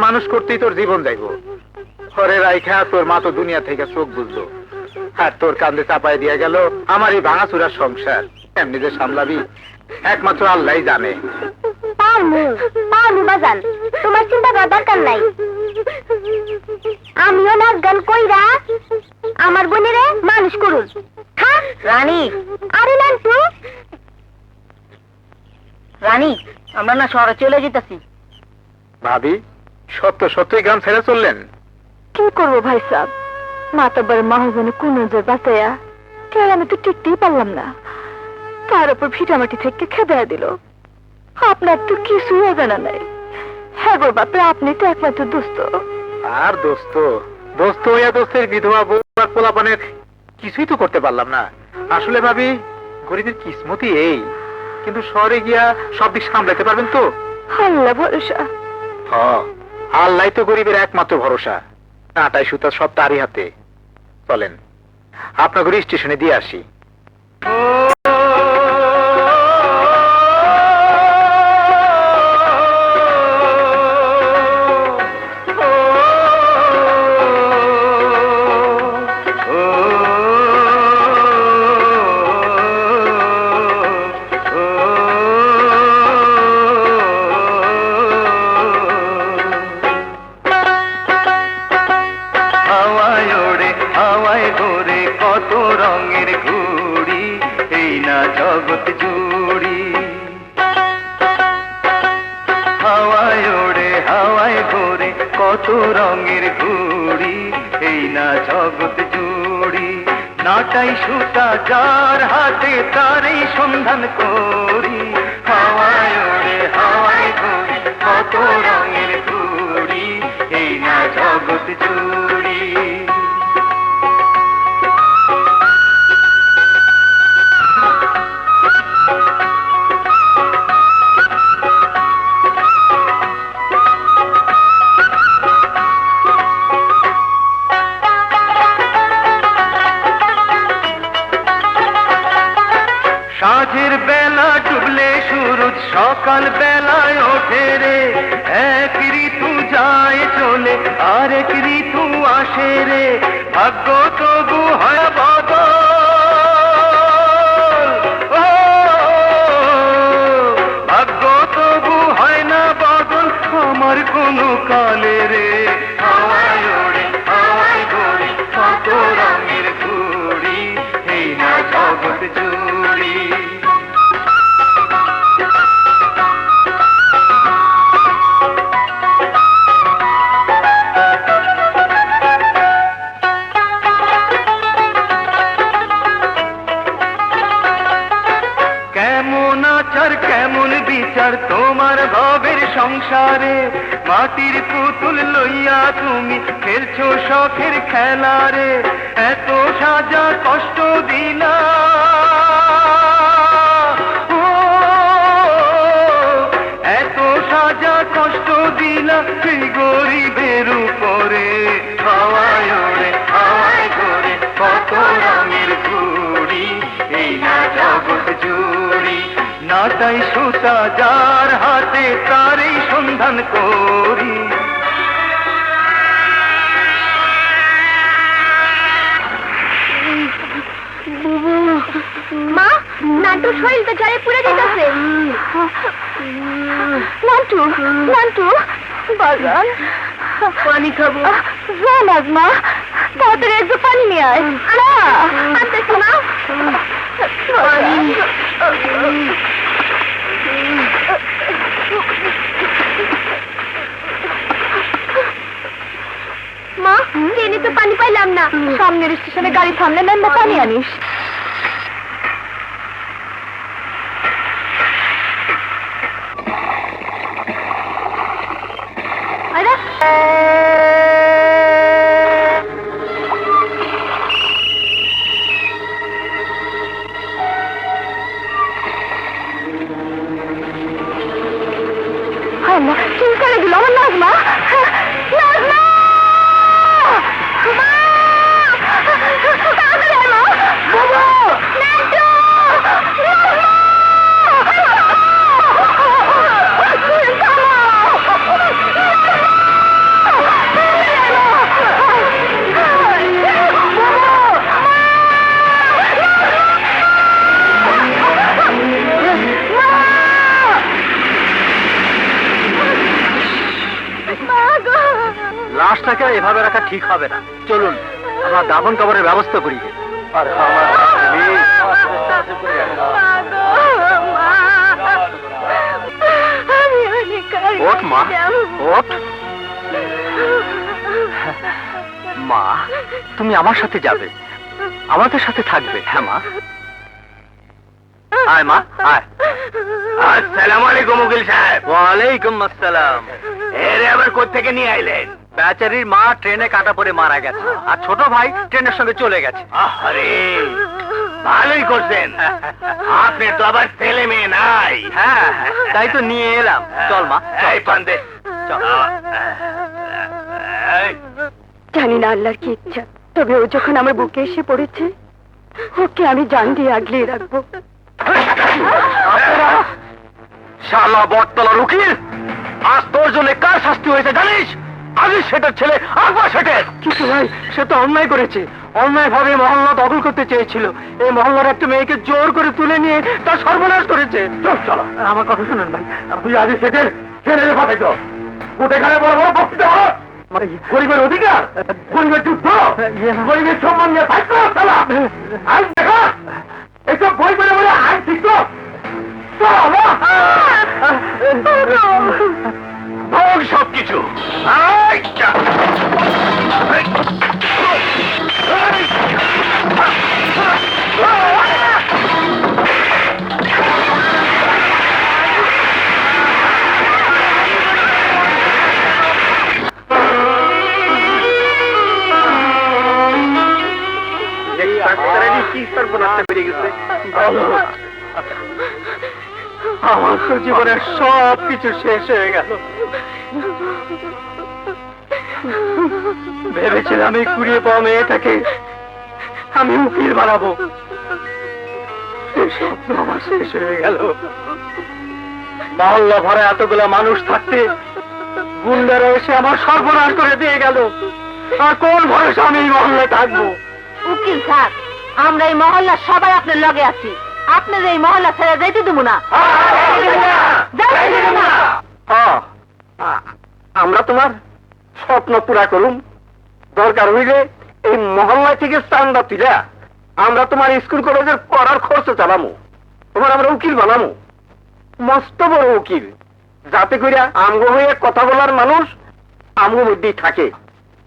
মানুষ করতেই তোর জীবন যাইব। ঘরে রাইখা তোর মা তো দুনিয়া থেকে চোখ বুঝলো, আর তোর কান্দে চাপাই দিয়া গেল আমার এই ভাঙাচুরার সংসার। এমনি যে সামলাবি একমাত্র আল্লাহই জানে। বাজান, তোমার চিন্তা করার দরকার নাই। আমিও নাচ গান কইরা আমার বোনেরে মানুষ করুন। হ্যাঁ রানী। আরে নান্টু, রানী আমরা না শহরে চলে যেতেছি। ভাবি সত্য সত্যই গ্রাম ছেড়ে চললেন? কি করবো ভাই সাহেব, মাতাবার মহাজনে কোন বাঁচাইয়া আমি তো টিকতেই পারলাম না। তার উপর ভিটামাটি থেকে খেদা দিল। আপনার তো কিছুই জানা নাই। হ্যাঁ গো বাপে, আপনি তো একমাত্র দোস্ত। আর দোস্ত দোস্ত হইয়া দোস্তের বিধবা বউ আর পোলাপানের কিছুই তো করতে পারলাম না। আসলে ভাবি গরিবের কিসমতি এই, কিন্তু শহরে গিয়া সব দিক সামলাতে পারবেন তো? আল্লাহ ভরসা। আল্লাহ তো গরিবের একমাত্র ভরসা। কাঁটাই সুতা সব তারই হাতে। চলেন আপনাকে স্টেশনে দিয়ে আসি। জগৎ জুড়ি হাওয়ায় ওড়ে হাওয়ায় ঘোরে কত রঙের ঘুড়ি, এই না জগৎ জুড়ি। নাটাই সুতা যার হাতে তারই সন্ধান করি, হাওয়ায় ওড়ে হাওয়ায় ঘোরে কত রঙের ঘুড়ি, এই না জগৎ জুড়ি। সাঁঝের বেলা ডুবলে সূরজ সকাল বেলায় ওঠে রে, এক ঋতু যায় চলে আরেক ঋতু আসে রে, ভাগ্য তবু হয় বদল, ভাগ্য তবু হয় না বদল আমার কোনো কালে রে। হাওয়ায় ওড়ে হাওয়ায় ঘোরে কত রঙের ঘুড়ি, এই না জগৎ জুড়ি। কেমন আচার কেমন বিচার তোমার ভবের সংসারে, মাটির পুতুল লইয়া তুমি খেলছো শখের খেলারে, এত সাজা কষ্ট দিলা এত সাজা কষ্ট দিলা সেই গরিবের উপরে, হাওয়ায় ওড়ে হাওয়ায় ঘোরে কত রঙের ঘুড়ি, এই না জগৎ জুড়ি। নাটাই সুতা যার হাতে তারই সন্ধান করি। মা, নান্টু শরীর তো জ্বরে পুড়ে যেতেছে। নান্টু নান্টু বাজান, পানি খাবো। চল আজ মা, তাড়াতাড়ি একটু পানি নিয়ে আয়। আনতেছি মা। মা, ট্রেনে তো পানি পাইলাম না। সামনের স্টেশনে গাড়ি থামলে না পানি আনিস। কি করে দিল আমার নাজমা? নাজমা! মা! তাড়াতাড়ি আয় মা! বাবা! লাশটাকে এভাবে রাখা ঠিক হবে না। চলুন আমরা দাফন কবরের ব্যবস্থা করি। আর ওঠ মা, ওঠ। মা, তুমি আমার সাথে যাবে, আমাদের সাথে থাকবে। হ্যাঁ মা, আয় মা, আয়। আসসালামু আলাইকুম উকিল সাহেব। ওয়ালাইকুম আসসালাম। এরে আবার কোত্থেকে নিয়ে আইলেন? বেচারির মা ট্রেনে কাটা পড়ে মারা গেছে, আর ছোট ভাই ট্রেনের সঙ্গে চলে গেছে। আরে ভালোই করছেন, আপনার তো আবার ছেলে মেয়ে নাই। হ্যাঁ, তাই তো নিয়ে এলাম। চল মা, এই পান্দে চল। জানি না আল্লাহর কি ইচ্ছা, তবে ও যখন আমার বুকে এসে পড়েছে, ওকে আমি জান দিয়ে আগলিয়ে রাখবো। শালা বটতলার উকিল, আজ তোর জন্য কার শাস্তি হয়েছে জানিস? আজিজ শেঠের ছেলে আকবর শেঠের। কিন্তু ভাই, সে তো অন্যায় করেছে, অন্যায় ভাবে মহল্লা দখল করতে চেয়েছিল। এই মহল্লার একটা মেয়েকে জোর করে তুলে নিয়ে তার সর্বনাশ করেছে। চলো, আমার কথা শুনুন ভাই, আপনি আজিজ শেঠের ছেলে পাঠাইছ কোথায় বড় বড় বক্তৃতা হলো, গরিবের অধিকার, গরিবের যুদ্ধ, গরিবের সম্মান নিয়ে থাকতো। আজ দেখা এসব বই বলে বলে আইন শিখতো। সবকিছু আমার তো জীবনের সব কিছু শেষ হয়ে গেল। ভেবেছিলাম এই কুড়িয়ে পাওয়া মেয়েটাকে আমি উকিল বানাবো, সেই স্বপ্ন আমার শেষ হয়ে গেল। মহল্লা ভরা এতগুলা মানুষ থাকতে গুন্ডারা এসে আমার সর্বনাশ করে দিয়ে গেল। আর কোন ভরসা আমি এই মহল্লায় থাকবো? উকিল স্যার, আমরা এই মহল্লার সবাই আপনার লগে আছি, আপনার এই মহল্লা ছেড়ে যেতে দেবো না। আমরা তোমার স্বপ্ন পুরা করুম। দরকার হইলে এই মহল্লা থেকে চান্দা তুলে আমরা তোমার স্কুল কলেজের পড়ার খরচ চালামু, তোমার আমরা উকিল বানামু, মস্ত বড় উকিল, যাতে করে আমগো হয়ে কথা বলার মানুষ আমগো মধ্যেই থাকে।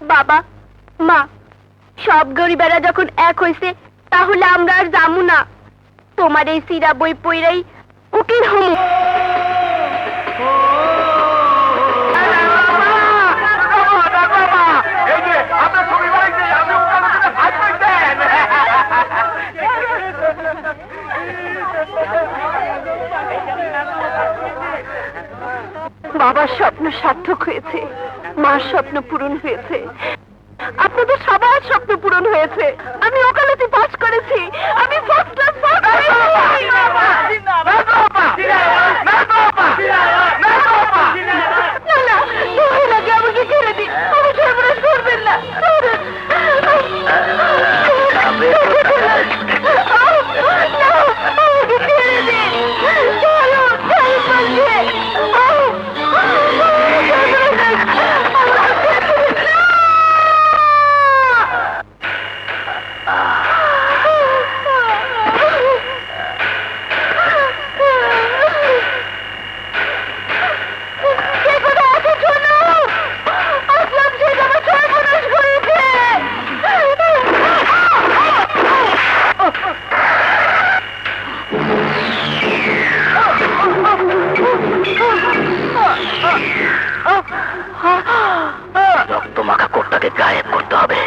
বাবা, মা, সব গরিবেরা যখন এক হইছে, তাহলে আমরা আর যামু না। তোমার এই সিরা বই পইরাই উকিল হমু। বাবার স্বপ্ন সার্থক হয়েছে, মার স্বপ্ন পূরণ হয়েছে, আপনাদের সবার স্বপ্ন পূরণ হয়েছে। আমি ওকালতি পাস করেছি, আমি ফার্স্ট ক্লাস পাস করেছি। আমাকে ছেড়ে দিন, আমি সর্বনাশ করবেন না। রক্ত মাখা কোটটাকে গায়েব করতে হবে।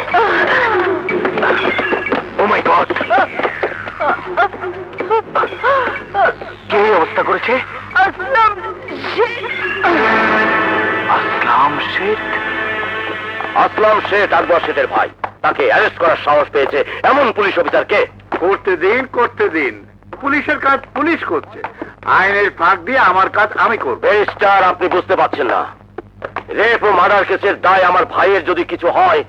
ও মাই গড, কে অবস্থা করেছে? আসলাম আসলাম শেঠ। আসলাম শেঠ আকবর শেঠের ভাই, তাকে অ্যারেস্ট করার সাহস পেয়েছে এমন পুলিশ অফিসারকে? করতে দিন, করতে দিন। পুলিশের কাজ পুলিশ করছে, আইনের ফাঁক দিয়ে আমার কাজ আমি করব। ব্যারিস্টার, আপনি বুঝতে পারছেন না, রেপ ও মার্ডার কেসের দায় আমার ভাইয়ের যদি কিছু হয়,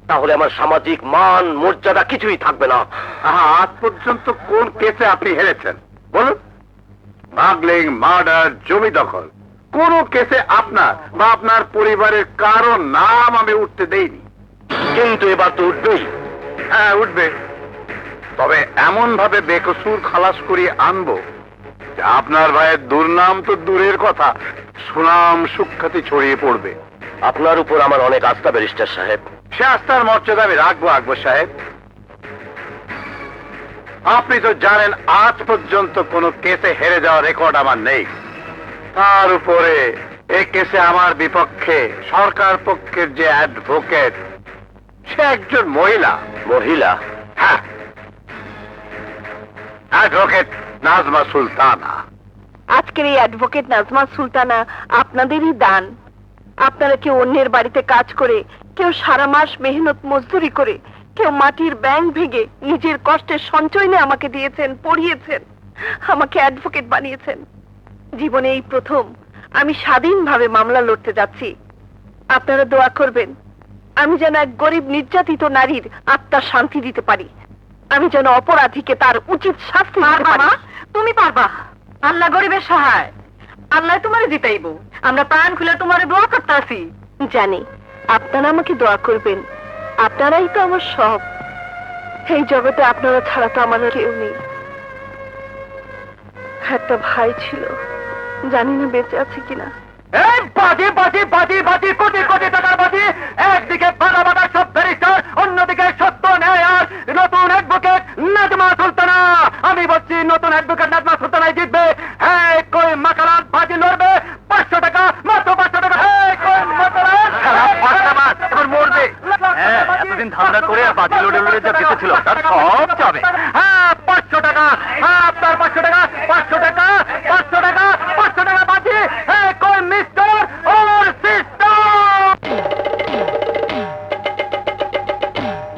তাহলে আমার সামাজিক মান মর্যাদা কিছুই থাকবে না। আজ পর্যন্ত কোন কেসে আপনি হেরেছেন বলুন? স্মাগলিং, মার্ডার, জমি দখল, কোন কেসে আপনার বা আপনার পরিবারের কারো নাম আমি উঠতে দেইনি। কিন্তু এবার তো উঠবেই। হ্যাঁ, উঠবে, তবে এমন ভাবে বেকসুর খালাস করিয়ে আনবো যে আপনার ভাইয়ের দুর্নাম তো দূরের কথা, সুনাম সুখ্যাতি ছড়িয়ে পড়বে। আপনার উপর আমার অনেক আস্থা ব্যারিস্টার সাহেব। সে আস্থার মর্যাদা আমি রাখবো আকবর সাহেব। আপনি তো জানেন আজ পর্যন্ত কোনো কেসে হেরে যাওয়ার রেকর্ড আমার নেই। তার উপরে এই কেসে আমার বিপক্ষে সরকার পক্ষের যে অ্যাডভোকেট, সে একজন মহিলা। মহিলা? হ্যাঁ, অ্যাডভোকেট নাজমা সুলতানা। আজকের এই অ্যাডভোকেট নাজমা সুলতানা আপনাদেরই দান। আপনারা কেউ অন্যের বাড়িতে কাজ করে, কেউ সারা মাস মেহনত মজদুরি করে, কেউ মাটির ব্যাংক ভেঙে নিজের কষ্টের সঞ্চয় নিয়ে আমাকে দিয়েছেন, পড়িয়েছেন, আমাকে অ্যাডভোকেট বানিয়েছেন। জীবনে এই প্রথম আমি স্বাধীনভাবে মামলা লড়তে যাচ্ছি। আপনারা দোয়া করবেন আমি যেন এক গরিব নির্যাতিত নারীর আত্মার শান্তি দিতে পারি। আমি যেন অপরাধীকে তার উচিত শাস্তি দিতে পারি। তুমি পারবা, আল্লাহ গরিবের সহায়, আল্লাহ তোমারে জিতাইব। আমরা প্রাণ খুলে তোমারে দোয়া করতে আছি। জানি আপনারা আমাকে দোয়া করবেন, আপনারাই তো আমার সব। এই জগতে আপনারা ছাড়া তো আমার আর কেউ নেই। একটা ভাই ছিল, জানি না বেঁচে আছে কিনা। এই বাজি বাজি বাজি বাজি, কোটি কোটি টাকার বাজি। একদিকে বাধা বাধা সব ব্যারিস্টার, অন্যদিকে সত্য ন্যায় আর নতুন অ্যাডভোকেট নাজমা সুলতানা। আমি বলছি নতুন অ্যাডভোকেট নাজমা সুলতানাই জিতবে। হ্যাঁ, কই মাকারাত বাজি লড়বে 500 টাকা, মাত্র 500 টাকা। হ্যাঁ, কই মাকারাত এবার মরবে। হ্যাঁ, এতদিন ধান্দা করে আর বাজি লড়ে লড়ে যা জিতেছিল তার সব যাবে। হ্যাঁ, 500 টাকা। হ্যাঁ, আপনার 500 টাকা, 500 টাকা, 500 টাকা, 500 টাকা বাজি। হ্যাঁ, কই মিস্টার ওর সিস্টার।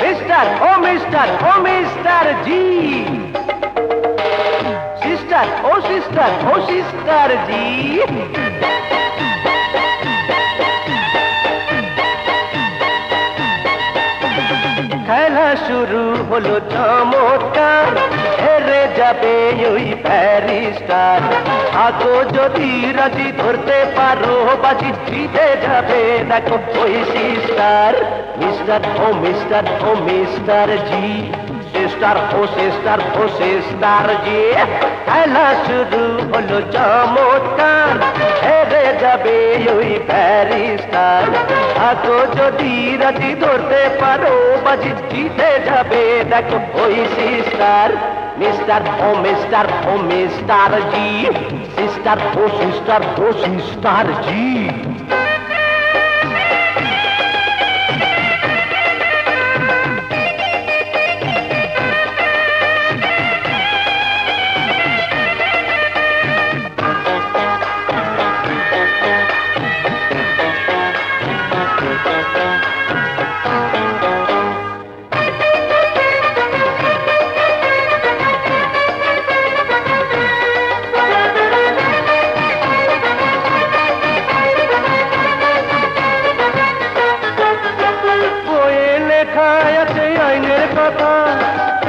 মিস্টার ও মিস্টার ও মিস্টার জি। সিস্টার ও সিস্টার ও সিস্টার জি। খেলা শুরু হলো চমৎকার, হেরে যাবে ওই ব্যারিস্টার। আগো যদি রাজি ধরতে পারো বাজি, জিতে যাবে দেখো ওই সিস্টার। মিস্টার ও মিস্টার ও মিস্টার জি, সিস্টার ও সিস্টার ও সিস্টার জি। খেলা শুরু হলো চমৎকার, হেরে যাবে ওই ব্যারিস্টার। আগো যদি রাজি ধরতে পারো বাজি, জিতে যাবে দেখো ওই সিস্টার। মিস্টার ও মিস্টার ও মিস্টার জি, সিস্টার ও সিস্টার ও সিস্টার জি।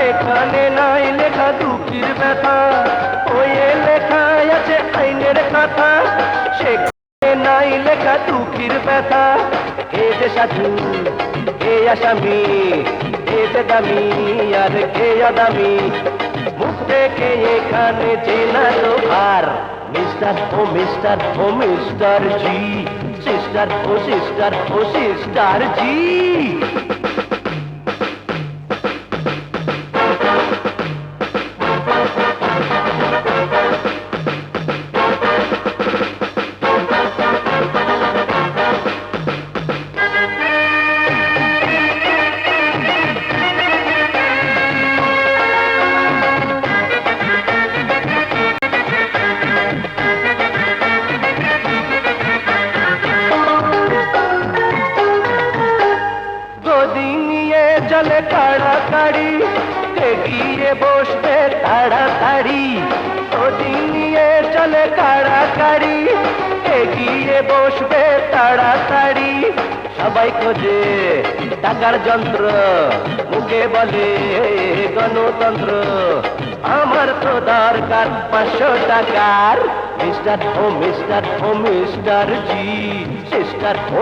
এখানে নাই লেখা দুঃখের ব্যথা, ওই লেখায় আছে আইনের কথা। সেখানে নাই লেখা দুঃখের ব্যথা। কে যে সাধু, কে আসামি, কে যে দামি আর কে অদামি, মুখ থেকে এখানে চেনা তো ভার। মিস্টার ও মিস্টার ও মিস্টার জি, সিস্টার ও সিস্টার ও সিস্টার জি। চলে তাড়াতাড়ি, এগিয়ে বসবে তাড়াতাড়ি। ওদিন নিয়ে চলে তাড়াতাড়ি, এগিয়ে বসবে তাড়াতাড়ি। সবাই খোঁজে টাকার যন্ত্র, মুখে বলে গণতন্ত্র। আমার তো দরকার 500 টাকার মিস্টার ও মিস্টার জি সিস্টার ও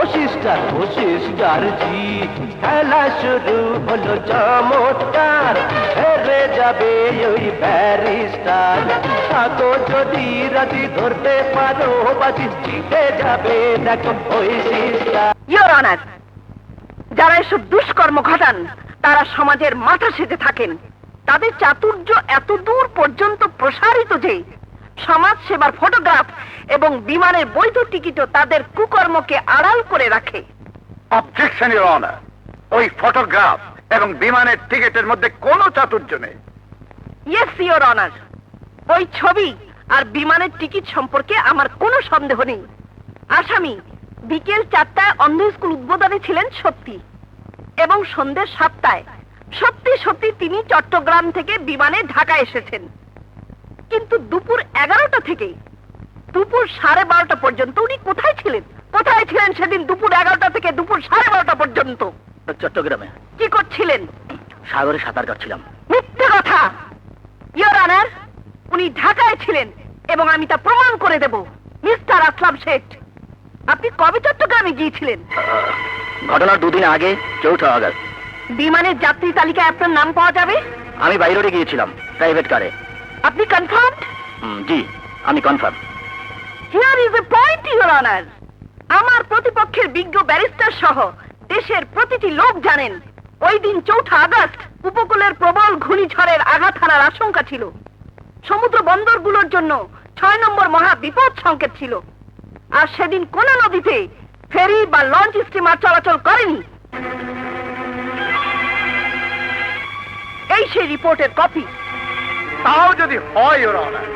সিস্টার জি খেলা শুরু হলো চমৎকার হেরে যাবে ওই ব্যারিস্টার থাকো যদি রাজি ধরতে পারো বাজি জিতে যাবে দেখো ওই সিস্টার। ইয়োর অনার, যারা এসব দুষ্কর্ম ঘটান তারা সমাজের মাথা সেজে থাকেন। তাদের চাতুর্য এত দূর পর্যন্ত প্রসারিত যে সমাজ সেবার ফটোগ্রাফ এবং বিমানের বৈধ টিকিটও তাদের কুকর্মকে আড়াল করে রাখে। অবজেকশন ইওর অনার, ওই ফটোগ্রাফ এবং বিমানের টিকিটের মধ্যে কোনো চাতুর্য নেই। ইয়েস ইয়োর অনার, ওই ছবি আর বিমানের টিকিট সম্পর্কে আমার কোনো সন্দেহ নেই। আসামি বিকেল 4টায় অন্ধ স্কুল উদ্বোধনে ছিলেন সত্যি, এবং সন্ধ্যে 7টায় সত্যি তিনি চট্টগ্রাম থেকে বিমানে ঢাকা এসেছেন। কিন্তু দুপুর 11টা থেকে দুপুর 12:30 পর্যন্ত উনি কোথায় ছিলেন সেদিন দুপুর 11টা থেকে দুপুর 12:30 পর্যন্ত? চট্টগ্রামে কি করছিলেন? সাগরে সাঁতার কাটছিলাম। মিথ্যে কথা ইয়োর অনার, উনি ঢাকায় ছিলেন এবং আমি তা প্রমাণ করে দেব। মিস্টার আসলাম শেখ, আপনি কবে চট্টগ্রামে গিয়েছিলেন? ঘটনার 2 দিন আগে, 4 আগস্ট। বিমানের যাত্রী তালিকায় আপনার নাম পাওয়া যাবে? আমি বাইরে গিয়েছিলাম প্রাইভেট কারে। আপনি কনফার্ম? জি, আমি confirm. Here is a point your honour. আমার প্রতিপক্ষের বিজ্ঞ ব্যারিস্টার সহ দেশের প্রতিটি লোক জানেন ওই দিন 4 আগস্ট উপকূলের প্রবল ঘূর্ণিঝড়ের আঘাত হানার আশঙ্কা ছিল। সমুদ্র বন্দরগুলোর জন্য 6 নম্বর মহা বিপদ সংকেত ছিল। আর সেদিন কোন নদীতে ফেরি বা লঞ্চ স্টিমার চলাচল করেনি। এই সেই রিপোর্টের কপি। তাও যদি হয় ইওর অনার,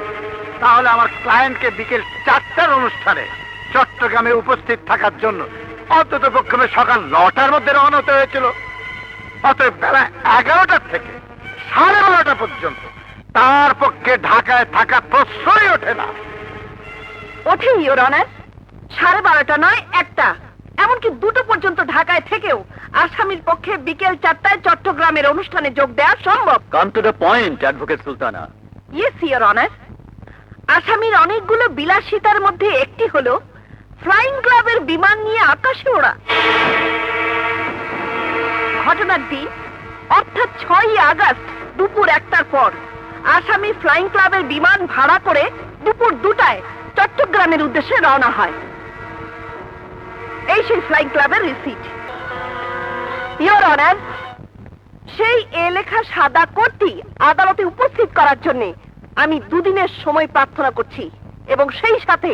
তাহলে আমার ক্লায়েন্টকে বিকেল 4টার অনুষ্ঠানে চট্টগ্রামে উপস্থিত থাকার জন্য অন্তত পক্ষে সকাল 9টার মধ্যে রওনা হতে হয়েছিল। অতএব বেলা 11টা থেকে 12:30 পর্যন্ত তার পক্ষে ঢাকায় থাকা প্রশ্নই ওঠে না। ওঠে ইয়োর অনার। 12:30 নয়, 1টা, এমনকি 2টো পর্যন্ত ঢাকায় থেকেও আসামির পক্ষে বিকেল 4টায় চট্টগ্রামের অনুষ্ঠানে যোগ দেওয়া সম্ভব। Come to the point, advocate Sultana. Yes your honour. আসামির অনেকগুলো বিলাসিতার মধ্যে একটি হলো ফ্লাইং ক্লাবের বিমান নিয়ে আকাশে ওড়া। ঘটনার দিন অর্থাৎ 6 আগস্ট দুপুর 1টার পর আসামি ফ্লাইং ক্লাবের বিমান ভাড়া করে দুপুর 2টায় চট্টগ্রামের উদ্দেশ্যে রওনা হয়। এই সেই ফ্লাইং ক্লাবের রিসিট। ইয়োর অনার, সেই লেখা সাদা কোটটি আদালতে উপস্থিত করার জন্য আমি 2 দিনের সময় প্রার্থনা করছি এবং সেই সাথে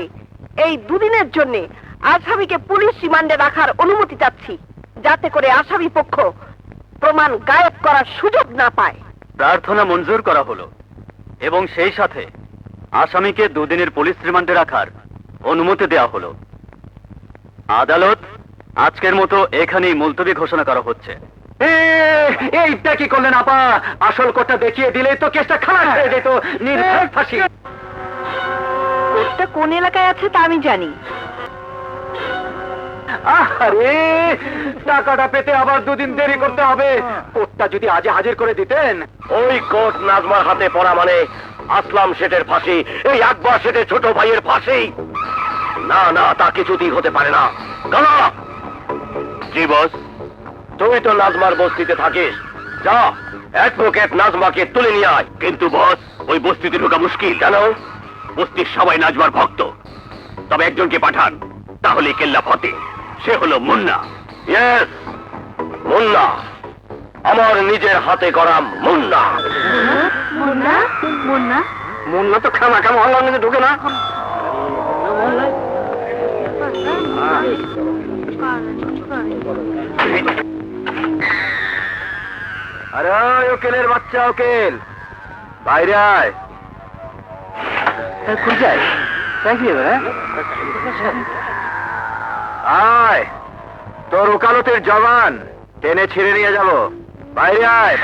এই 2 দিনের জন্য আসামিকে পুলিশ রিমান্ডে রাখার অনুমতি চাচ্ছি, যাতে করে আসামি পক্ষ প্রমাণ গায়েব করার সুযোগ না পায়। প্রার্থনা মঞ্জুর করা হলো এবং সেই সাথে আসামিকে 2 দিনের পুলিশ রিমান্ডে রাখার অনুমতি দেওয়া হলো। আদালত আজকের মতো এখানেই মুলতবি ঘোষণা করা হচ্ছে। এইটা কি করলেন আপা? আসল কোটটা দেখিয়ে দিলেই তো কেসটা খালাস হয়ে যেত। নির্ভয় ফাঁসি। কোর্টটা কোন এলাকায় আছে তা আমি জানি। আরে টাকাটা পেতে আবার 2 দিন দেরি করতে হবে। কোটটা যদি আজ হাজির করে দিতেন। ওই কোর্ট নাজমার হাতে পড়া মানে আসলাম শেঠের ফাঁসি, এই আকবর শেঠের ছোট ভাইয়ের ফাঁসি। না না, তা কিছুতেই হতে পারে না। গালা! জি বস, তুই তো নাজমার বস্তিতে থাকিস, যা অ্যাডভোকেট নাজমাকে তুলে নিয়ে আয়। কিন্তু বস, ওই বস্তিতে ঢোকা মুশকিল। কেন? বস্তির সবাই নাজমার ভক্ত, তবে একজনকে পাঠান, তাহলে কেল্লা ফতে। সে হলো মুন্না। ইয়েস, মুন্না, আমার নিজের হাতে করা মুন্না। মুন্না? মুন্না? মুন্না তো খামাখা মহল্লার মধ্যে ঢুকে না। আরে উকিলের বাচ্চা, উকিল বাইরে আয়। খুঁজ যায়। Thank you. আয়, তোর ওকালতের জবান টেনে ছিঁড়ে নিয়ে যাব। বাইরে আয়।